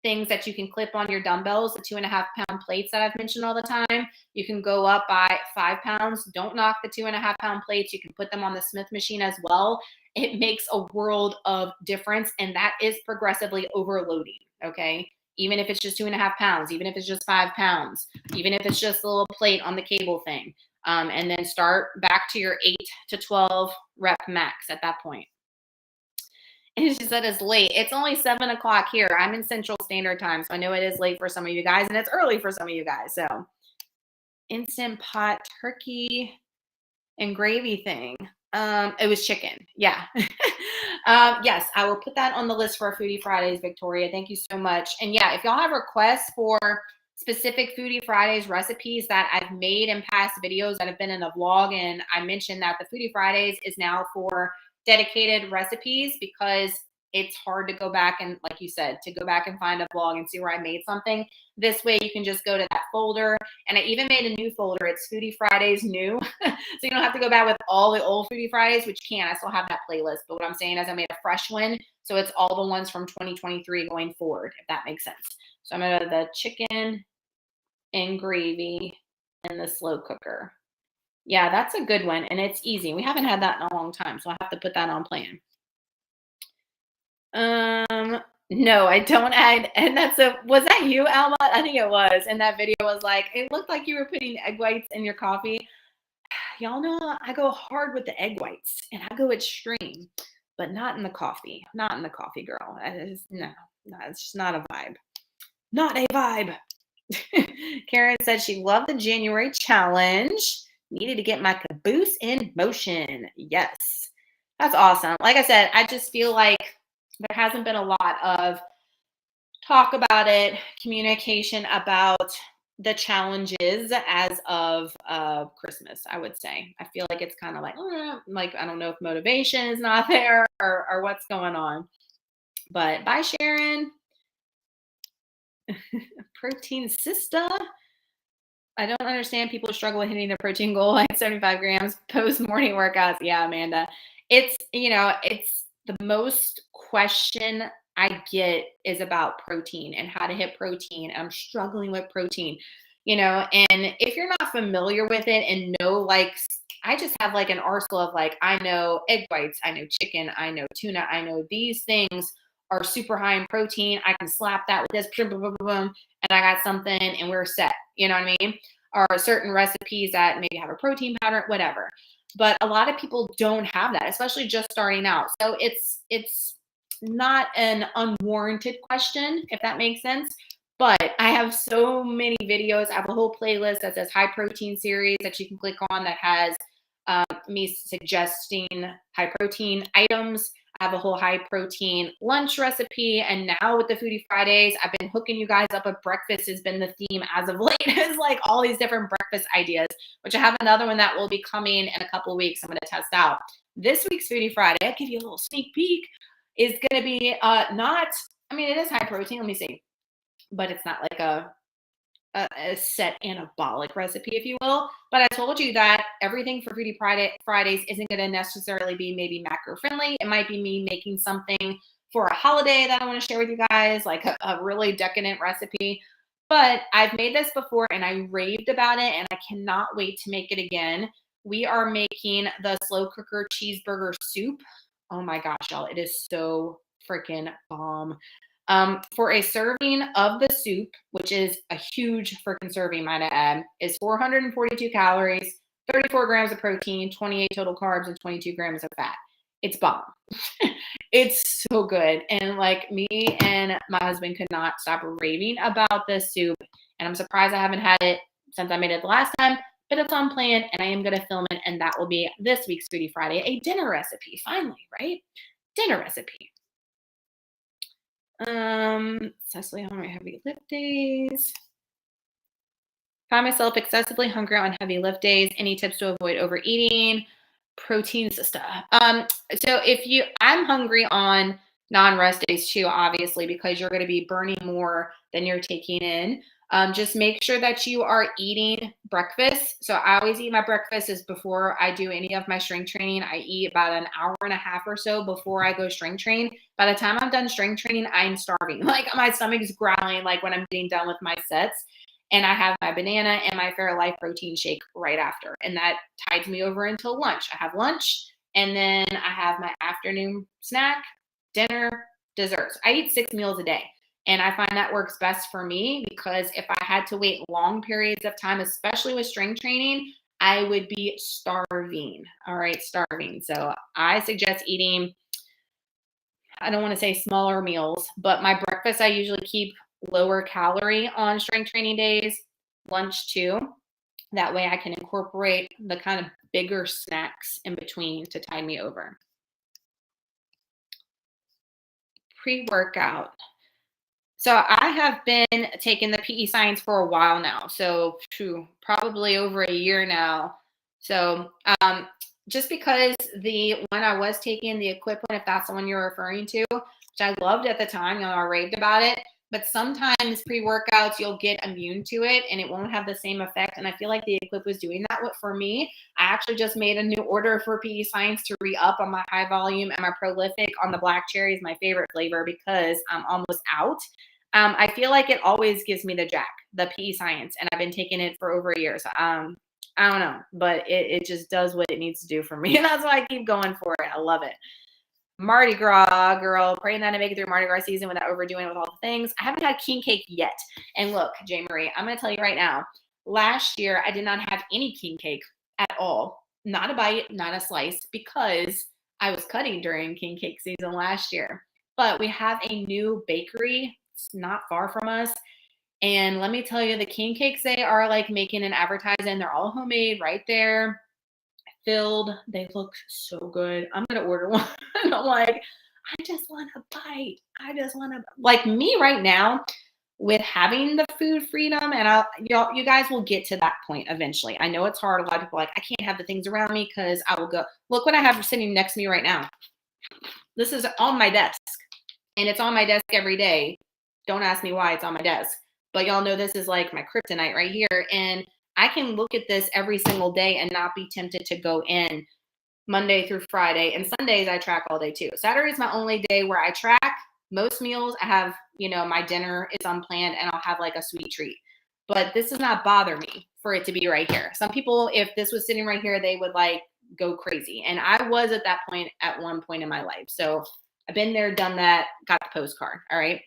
things that you can clip on your dumbbells, the 2.5-pound plates that I've mentioned all the time. You can go up by 5 pounds. Don't knock the 2.5-pound plates. You can put them on the Smith machine as well. It makes a world of difference, and that is progressively overloading, okay? Even if it's just 2.5 pounds, even if it's just 5 pounds, even if it's just a little plate on the cable thing. And then start back to your 8 to 12 rep max at that point. And she said it's late. It's only 7 o'clock here. I'm in Central Standard Time, so I know it is late for some of you guys, and it's early for some of you guys. So, Instant Pot turkey and gravy thing. It was chicken. Yeah. Yes, I will put that on the list for Foodie Fridays, Victoria. Thank you so much. And yeah, if y'all have requests for specific Foodie Fridays recipes that I've made in past videos that have been in a vlog, and I mentioned that the Foodie Fridays is now for dedicated recipes because it's hard to go back and, like you said, to go back and find a vlog and see where I made something. This way you can just go to that folder. And I even made a new folder. It's Foodie Fridays new. So you don't have to go back with all the old Foodie Fridays, which I still have that playlist. But what I'm saying is I made a fresh one. So it's all the ones from 2023 going forward, if that makes sense. So I'm going to the chicken and gravy in the slow cooker. Yeah, that's a good one. And it's easy. We haven't had that in a long time. So I have to put that on plan. No, I don't add. And was that you, Alma? I think it was. And that video was like, it looked like you were putting egg whites in your coffee. Y'all know I go hard with the egg whites and I go extreme, but not in the coffee. Not in the coffee, girl. No, it's just not a vibe. Not a vibe. Karen said she loved the January challenge. Needed to get my caboose in motion. Yes. That's awesome. Like I said, I just feel like there hasn't been a lot of talk about it, communication about the challenges as of Christmas, I would say. I feel like it's kind of like I don't know if motivation is not there or what's going on. But bye, Sharon. Protein sister. I don't understand people struggle with hitting their protein goal like 75 grams post morning workouts. Yeah, Amanda. It's the most question I get is about protein and how to hit protein. I'm struggling with protein, and if you're not familiar with it and know, I just have like an arsenal of I know egg whites, I know chicken, I know tuna, I know these things are super high in protein. I can slap that with this, boom, boom, boom, boom, and I got something and we're set. You know what I mean? Or certain recipes that maybe have a protein powder, whatever. But a lot of people don't have that, especially just starting out. So it's not an unwarranted question, if that makes sense. But I have so many videos. I have a whole playlist that says high protein series that you can click on that has me suggesting high protein items. I have a whole high protein lunch recipe. And now with the Foodie Fridays, I've been hooking you guys up with breakfast has been the theme as of late. It's like all these different breakfast ideas, which I have another one that will be coming in a couple of weeks. I'm going to test out. This week's Foodie Friday, I'll give you a little sneak peek, is going to be it is high protein. Let me see. But it's not like a set anabolic recipe, if you will. But I told you that everything for Foodie Fridays isn't going to necessarily be maybe macro friendly. It might be me making something for a holiday that I want to share with you guys, like a really decadent recipe. But I've made this before and I raved about it and I cannot wait to make it again. We are making the slow cooker cheeseburger soup. Oh my gosh, y'all, it is so freaking bomb. For a serving of the soup, which is a huge freaking serving, might I add, is 442 calories, 34 grams of protein, 28 total carbs, and 22 grams of fat. It's bomb. It's so good. And me and my husband could not stop raving about this soup. And I'm surprised I haven't had it since I made it the last time, but it's on plan and I am going to film it. And that will be this week's Foodie Friday, a dinner recipe. Finally, right? Dinner recipe. Cecily, how many heavy lift days? Find myself excessively hungry on heavy lift days. Any tips to avoid overeating? Protein stuff. So I'm hungry on non-rest days too, obviously, because you're going to be burning more than you're taking in. Just make sure that you are eating breakfast. So I always eat my breakfast is before I do any of my strength training. I eat about an hour and a half or so before I go strength train. By the time I'm done strength training, I'm starving. Like my stomach's growling like when I'm getting done with my sets. And I have my banana and my Fairlife protein shake right after. And that tides me over until lunch. I have lunch and then I have my afternoon snack, dinner, desserts. I eat 6 meals a day. And I find that works best for me because if I had to wait long periods of time, especially with strength training, I would be starving. All right, starving. So I suggest eating, I don't want to say smaller meals, but my breakfast I usually keep lower calorie on strength training days, lunch too. That way I can incorporate the kind of bigger snacks in between to tide me over. Pre-workout. So I have been taking the PEScience for a while now. So probably over a year now. So just because the one I was taking, the equipped one, if that's the one you're referring to, which I loved at the time, you know, I raved about it. But sometimes pre-workouts, you'll get immune to it and it won't have the same effect. And I feel like the equip was doing that for me. I actually just made a new order for PEScience to re-up on my high volume and my prolific on the black cherry is my favorite flavor because I'm almost out. I feel like it always gives me the jack, the PEScience, and I've been taking it for over a year. So I don't know, but it just does what it needs to do for me. And that's why I keep going for it. I love it. Mardi Gras, girl, praying that I make it through Mardi Gras season without overdoing it with all the things. I haven't had king cake yet. And look, J. Marie, I'm going to tell you right now, last year I did not have any king cake at all. Not a bite, not a slice, because I was cutting during king cake season last year. But we have a new bakery. It's not far from us. And let me tell you, the king cakes they are like making an advertising. They're all homemade right there. Filled. They look so good. I'm gonna order one. And I'm like, I just want to bite. I just want to like me right now with having the food freedom. And you guys will get to that point eventually. I know it's hard. A lot of people are like, I can't have the things around me because I will go. Look what I have sitting next to me right now. This is on my desk, and it's on my desk every day. Don't ask me why it's on my desk, but y'all know this is like my kryptonite right here, and I can look at this every single day and not be tempted to go in Monday through Friday. And Sundays I track all day too. Saturday is my only day where I track. Most meals I have, you know, my dinner is unplanned and I'll have like a sweet treat. But this does not bother me for it to be right here. Some people, if this was sitting right here, they would like go crazy. And I was at that point at one point in my life. So I've been there, done that, got the postcard. All right.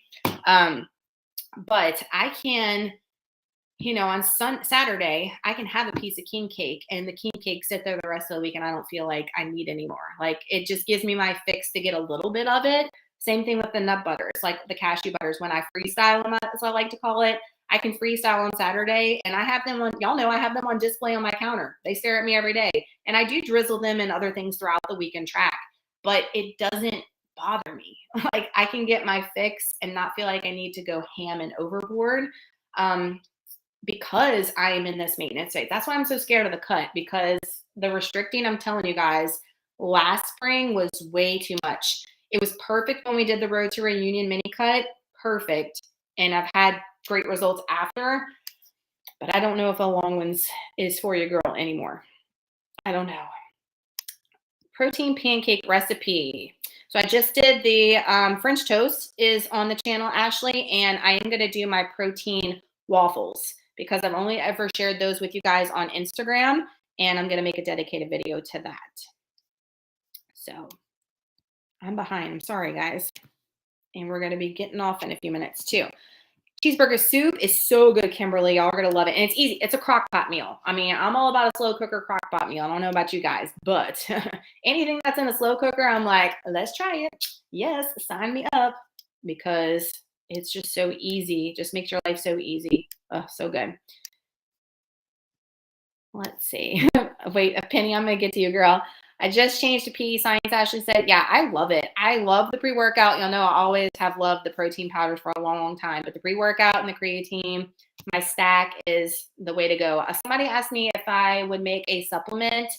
But I can, you know, on Saturday, I can have a piece of king cake and the king cake sit there the rest of the week and I don't feel like I need anymore. Like it just gives me my fix to get a little bit of it. Same thing with the nut butters, like the cashew butters. When I freestyle them, as I like to call it, I can freestyle on Saturday and I have them on, y'all know I have them on display on my counter. They stare at me every day and I do drizzle them and other things throughout the week and track, but it doesn't bother me. Like I can get my fix and not feel like I need to go ham and overboard. Because I am in this maintenance phase. That's why I'm so scared of the cut, because the restricting, I'm telling you guys, last spring was way too much. It was perfect when we did the Road to Reunion mini cut, perfect. And I've had great results after, but I don't know if a long ones is for your girl anymore. I don't know. Protein pancake recipe. So I just did the French toast is on the channel, Ashley, and I am going to do my protein waffles, because I've only ever shared those with you guys on Instagram, and I'm going to make a dedicated video to that. So I'm behind. I'm sorry, guys. And we're going to be getting off in a few minutes too. Cheeseburger soup is so good, Kimberly. Y'all are going to love it. And it's easy. It's a crock pot meal. I mean, I'm all about a slow cooker crock pot meal. I don't know about you guys, but anything that's in a slow cooker, I'm like, let's try it. Yes, sign me up, because it's just so easy. Just makes your life so easy. Oh, so good. Let's see. Wait, a Penny, I'm going to get to you, girl. I just changed to PEScience. Ashley said, yeah, I love it. I love the pre-workout. You'll know I always have loved the protein powders for a long, long time. But the pre-workout and the creatine, my stack is the way to go. Somebody asked me if I would make a supplement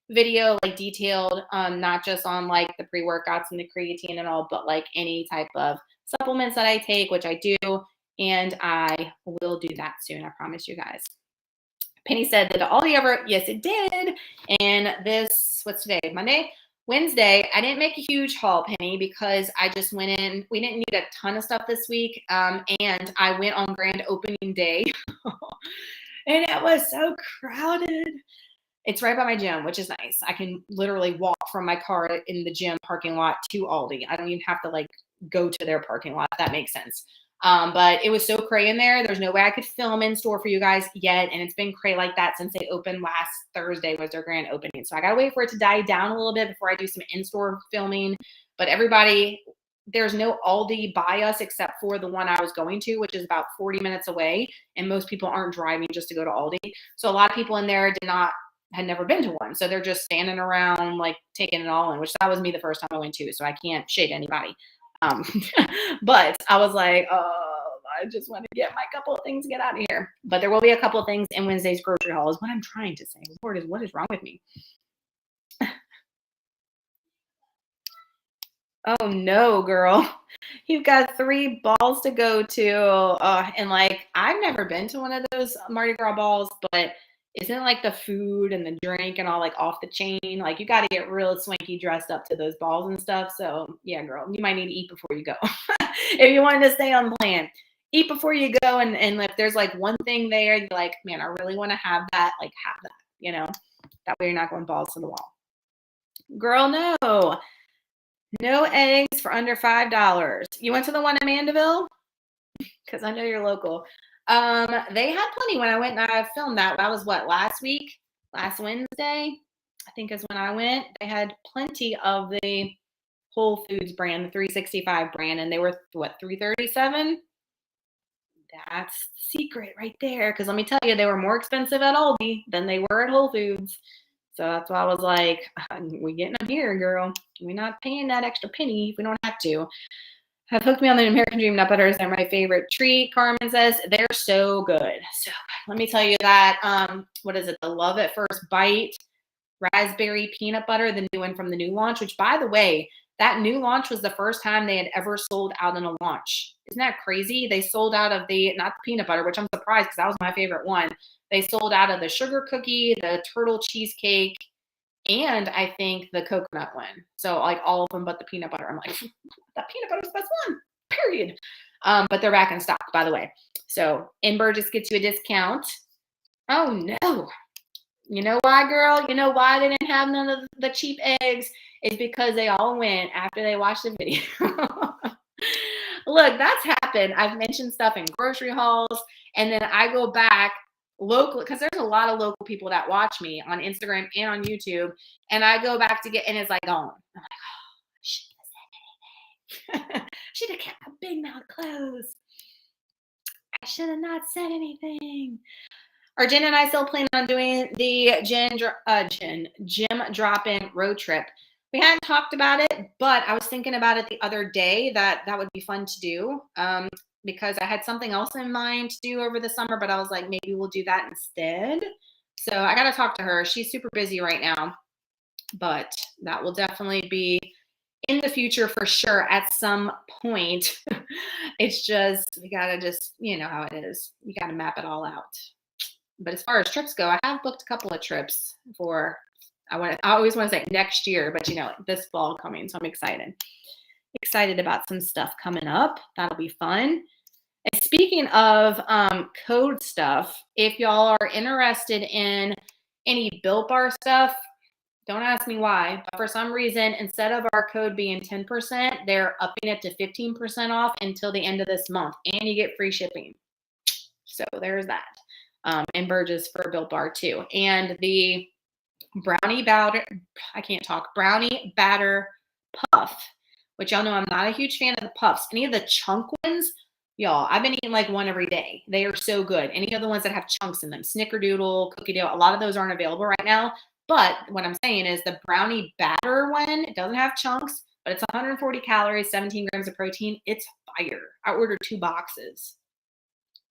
video, like detailed, not just on like the pre-workouts and the creatine and all, but like any type of supplements that I take, which I do. and I will do that soon. I promise you guys. Penny said, did Aldi ever? Yes, it did. And this, what's today? Monday? Wednesday, I didn't make a huge haul, Penny, because I just went in. We didn't need a ton of stuff this week. And I went on grand opening day. And it was so crowded. It's right by my gym, which is nice. I can literally walk from my car in the gym parking lot to Aldi. I don't even have to like go to their parking lot, if that makes sense. But it was so cray in there. There's no way I could film in store for you guys yet. And it's been cray like that since they opened last Thursday was their grand opening. So I got to wait for it to die down a little bit before I do some in-store filming. But everybody, there's no Aldi by us except for the one I was going to, which is about 40 minutes away. And most people aren't driving just to go to Aldi. So a lot of people in there had never been to one. So they're just standing around, like taking it all in, which that was me the first time I went to. So I can't shade anybody. But I was like, oh, I just want to get my couple of things, get out of here. But there will be a couple of things in Wednesday's grocery haul is what I'm trying to say. Lord, what is wrong with me? Oh no, girl. You've got 3 balls to go to. And like, I've never been to one of those Mardi Gras balls, but isn't like the food and the drink and all like off the chain? Like you got to get real swanky dressed up to those balls and stuff. So yeah, girl, you might need to eat before you go. If you wanted to stay on plan, eat before you go. And if there's like one thing there, you're like, man, I really want to have that, like have that, you know, that way you're not going balls to the wall. Girl, no. No eggs for under $5. You went to the one in Mandeville? Because I know you're local. They had plenty when I went and I filmed that. That was what, last week? Last Wednesday, I think is when I went. They had plenty of the Whole Foods brand, the 365 brand, and they were what, $3.37? That's the secret right there. Because let me tell you, they were more expensive at Aldi than they were at Whole Foods. So that's why I was like, we getting them here, girl. We're not paying that extra penny if we don't have to. Have hooked me on the American Dream nut butters. They're my favorite treat. Carmen says they're so good. So let me tell you that. What is it? The Love at First Bite raspberry peanut butter, the new one from the new launch. Which, by the way, that new launch was the first time they had ever sold out in a launch. Isn't that crazy? They sold out of the not the peanut butter, which I'm surprised because that was my favorite one. They sold out of the sugar cookie, the turtle cheesecake, and I think the coconut one. So like all of them but the peanut butter. I'm like, that peanut butter is the best one, period. But they're back in stock, by the way. So NBURGGESS gets you a discount. Oh no. You know why, girl? You know why they didn't have none of the cheap eggs? It's because they all went after they watched the video. Look, that's happened. I've mentioned stuff in grocery hauls, and then I go back local, because there's a lot of local people that watch me on Instagram and on YouTube, and I go back to get, and it's like gone. I'm like, oh, I shouldn't have said anything. Should have kept my big mouth closed. I should have not said anything. Are Jen and I still planning on doing the gym drop-in road trip? We hadn't talked about it, but I was thinking about it the other day that would be fun to do. Because I had something else in mind to do over the summer, but I was like, maybe we'll do that instead. So I got to talk to her. She's super busy right now, but that will definitely be in the future for sure at some point. It's just, we got to just, you know how it is. You got to map it all out. But as far as trips go, I have booked a couple of trips for, I always want to say next year, but you know, this fall coming. So I'm excited about some stuff coming up. That'll be fun. And speaking of code stuff, if y'all are interested in any Built Bar stuff, don't ask me why, but for some reason, instead of our code being 10%, they're upping it to 15% off until the end of this month, and you get free shipping. So there's that. And NBURGGESS for Built Bar too. And the brownie batter puff, which y'all know I'm not a huge fan of the puffs. Any of the chunk ones, y'all, I've been eating like one every day. They are so good. Any of the ones that have chunks in them, Snickerdoodle, Cookie Dough, a lot of those aren't available right now. But what I'm saying is the brownie batter one, it doesn't have chunks, but it's 140 calories, 17 grams of protein. It's fire. I ordered 2 boxes.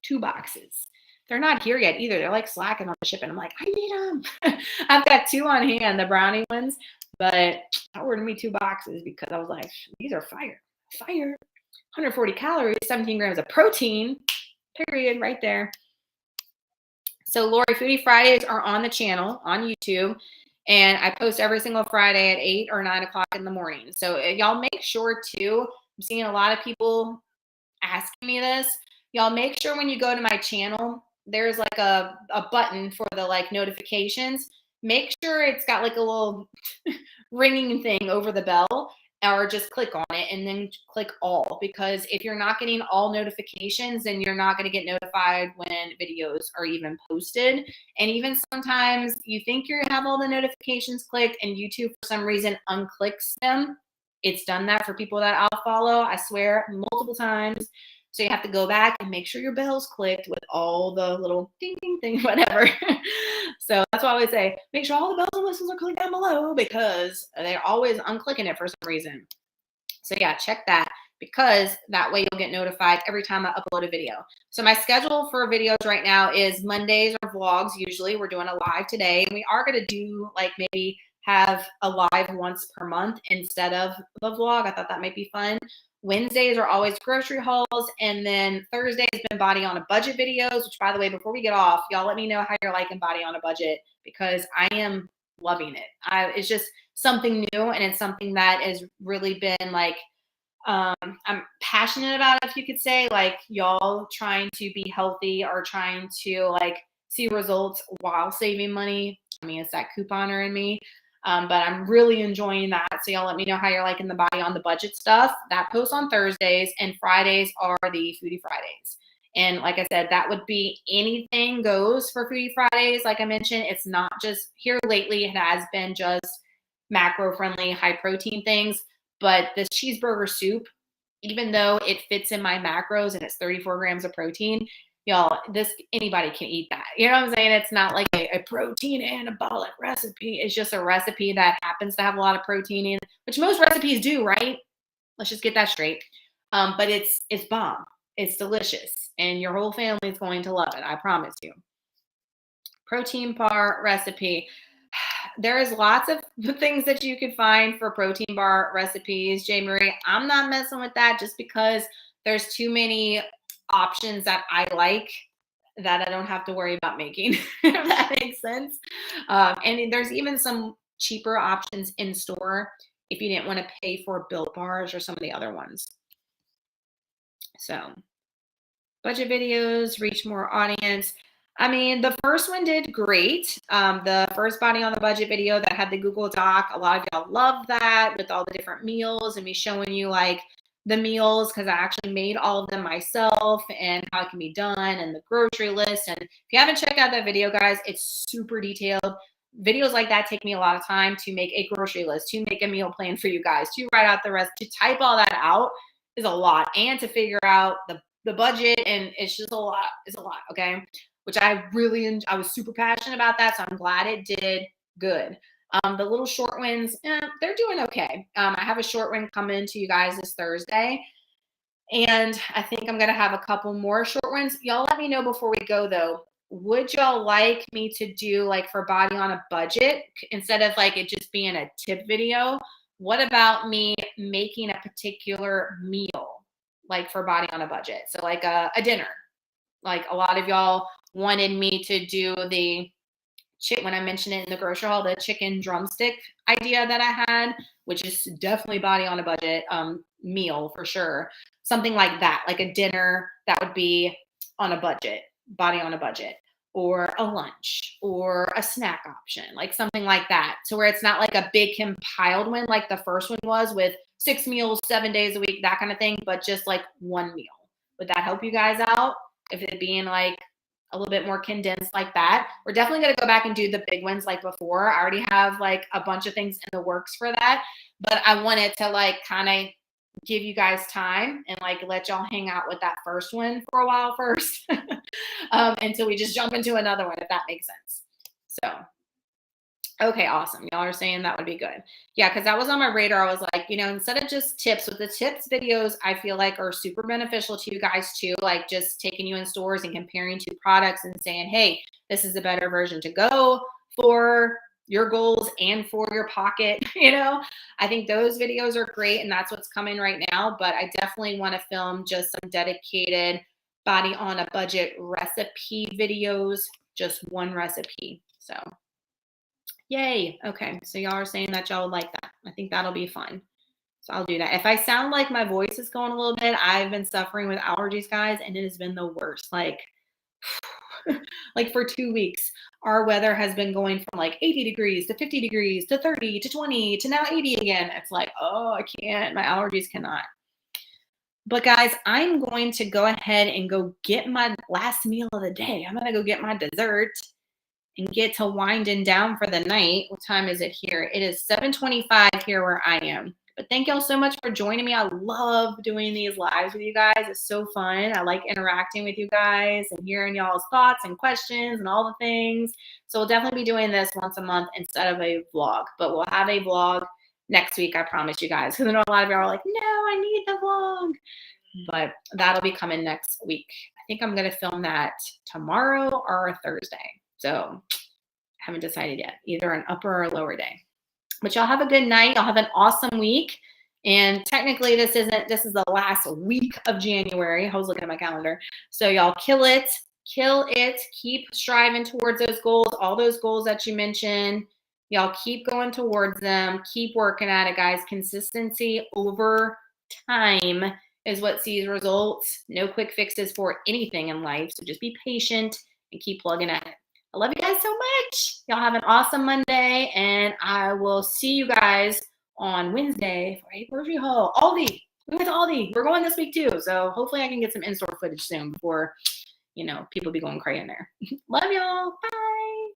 2 boxes. They're not here yet either. They're like slacking on the shipping. I'm like, I need them. I've got 2 on hand, the brownie ones, but I ordered me 2 boxes because I was like, these are fire. Fire. 140 calories, 17 grams of protein. period right there. So Lori, Foodie Fridays are on the channel on YouTube, and I post every single Friday at 8 or 9 o'clock in the morning. So y'all make sure too, I'm seeing a lot of people asking me this. Y'all make sure when you go to my channel, there's like a button for the like notifications. Make sure it's got like a little ringing thing over the bell, or just click on it and then click all, because if you're not getting all notifications, then you're not going to get notified when videos are even posted. And even sometimes you think you have all the notifications clicked and YouTube for some reason unclicks them. It's done that for people that I'll follow, I swear, multiple times. So you have to go back and make sure your bell's clicked with all the little ding, ding, ding, whatever. So that's why I always say, make sure all the bells and whistles are clicked down below, because they're always unclicking it for some reason. So yeah, check that, because that way you'll get notified every time I upload a video. So my schedule for videos right now is Mondays are vlogs. Usually we're doing a live today, and we are going to do like maybe have a live once per month instead of the vlog. I thought that might be fun. Wednesdays are always grocery hauls, and then Thursday has been body on a budget videos, which, by the way, before we get off, y'all let me know how you're liking body on a budget, because I am loving it. It's just something new, and it's something that has really been like, I'm passionate about it, if you could say, like y'all trying to be healthy or trying to like see results while saving money. I mean, it's that couponer in me. But I'm really enjoying that. So y'all let me know how you're liking the body on the budget stuff. That posts on Thursdays, and Fridays are the Foodie Fridays. And like I said, that would be anything goes for Foodie Fridays. Like I mentioned, it's not just here lately. It has been just macro friendly, high protein things. But this cheeseburger soup, even though it fits in my macros and it's 34 grams of protein, y'all, anybody can eat that. You know what I'm saying? It's not like a protein anabolic recipe. It's just a recipe that happens to have a lot of protein in, which most recipes do, right? Let's just get that straight. But it's bomb. It's delicious, and your whole family is going to love it. I promise you. Protein bar recipe. There is lots of things that you could find for protein bar recipes, J. Marie. I'm not messing with that just because there's too many options that I like that I don't have to worry about making, if that makes sense. And there's even some cheaper options in store if you didn't want to pay for Built Bars or some of the other ones. So budget videos, reach more audience. I mean, the first one did great. The first body on the budget video that had the Google Doc, a lot of y'all love that with all the different meals and me showing you like the meals, because I actually made all of them myself and how it can be done, and the grocery list. And if you haven't checked out that video, guys, it's super detailed. Videos like that take me a lot of time to make a grocery list, to make a meal plan for you guys, to write out the rest, to type all that out is a lot, and to figure out the budget, and it's just a lot. It's a lot, okay? Which I was super passionate about that, so I'm glad it did good. The little short wins, they're doing okay. I have a short win coming to you guys this Thursday, and I think I'm going to have a couple more short wins. Y'all let me know before we go, though. Would y'all like me to do, like, for body on a budget, instead of, like, it just being a tip video, what about me making a particular meal, like, for body on a budget? So, like, a dinner. Like, a lot of y'all wanted me to do when I mentioned it in the grocery haul, the chicken drumstick idea that I had, which is definitely body on a budget meal for sure. Something like that, like a dinner that would be on a budget, body on a budget, or a lunch or a snack option, like something like that. So where it's not like a big compiled one like the first one was with 6 meals, 7 days a week, that kind of thing, but just like one meal. Would that help you guys out? If it being like a little bit more condensed like that. We're definitely going to go back and do the big ones like before. I already have like a bunch of things in the works for that, but I wanted to like kind of give you guys time and like let y'all hang out with that first one for a while first until we just jump into another one, if that makes sense. So, okay, awesome. Y'all are saying that would be good. Yeah, because that was on my radar. I was like, instead of just tips, with the tips videos, I feel like are super beneficial to you guys too. Like just taking you in stores and comparing two products and saying, hey, this is a better version to go for your goals and for your pocket. I think those videos are great, and that's what's coming right now. But I definitely want to film just some dedicated body on a budget recipe videos, just one recipe. So yay. Okay. So y'all are saying that y'all would like that. I think that'll be fun. So I'll do that. If I sound like my voice is going a little bit, I've been suffering with allergies, guys, and it has been the worst. Like, like for 2 weeks, our weather has been going from like 80 degrees to 50 degrees to 30 to 20 to now 80 again. It's like, oh, I can't. My allergies cannot. But guys, I'm going to go ahead and go get my last meal of the day. I'm going to go get my dessert and get to winding down for the night. What time is it here? It is 7:25 here where I am. But thank y'all so much for joining me. I love doing these lives with you guys. It's so fun. I like interacting with you guys and hearing y'all's thoughts and questions and all the things. So we'll definitely be doing this once a month instead of a vlog. But we'll have a vlog next week, I promise you guys. Because I know a lot of y'all are like, no, I need the vlog. But that'll be coming next week. I think I'm going to film that tomorrow or Thursday. So I haven't decided yet, either an upper or a lower day. But y'all have a good night. Y'all have an awesome week. And technically this is the last week of January. I was looking at my calendar. So y'all kill it, keep striving towards those goals, all those goals that you mentioned. Y'all keep going towards them, keep working at it, guys. Consistency over time is what sees results. No quick fixes for anything in life. So just be patient and keep plugging at it. I love you guys so much. Y'all have an awesome Monday, and I will see you guys on Wednesday for a grocery haul. Aldi. We went to Aldi. We're going this week too, so hopefully I can get some in-store footage soon before, you know, people be going crazy in there. Love y'all. Bye.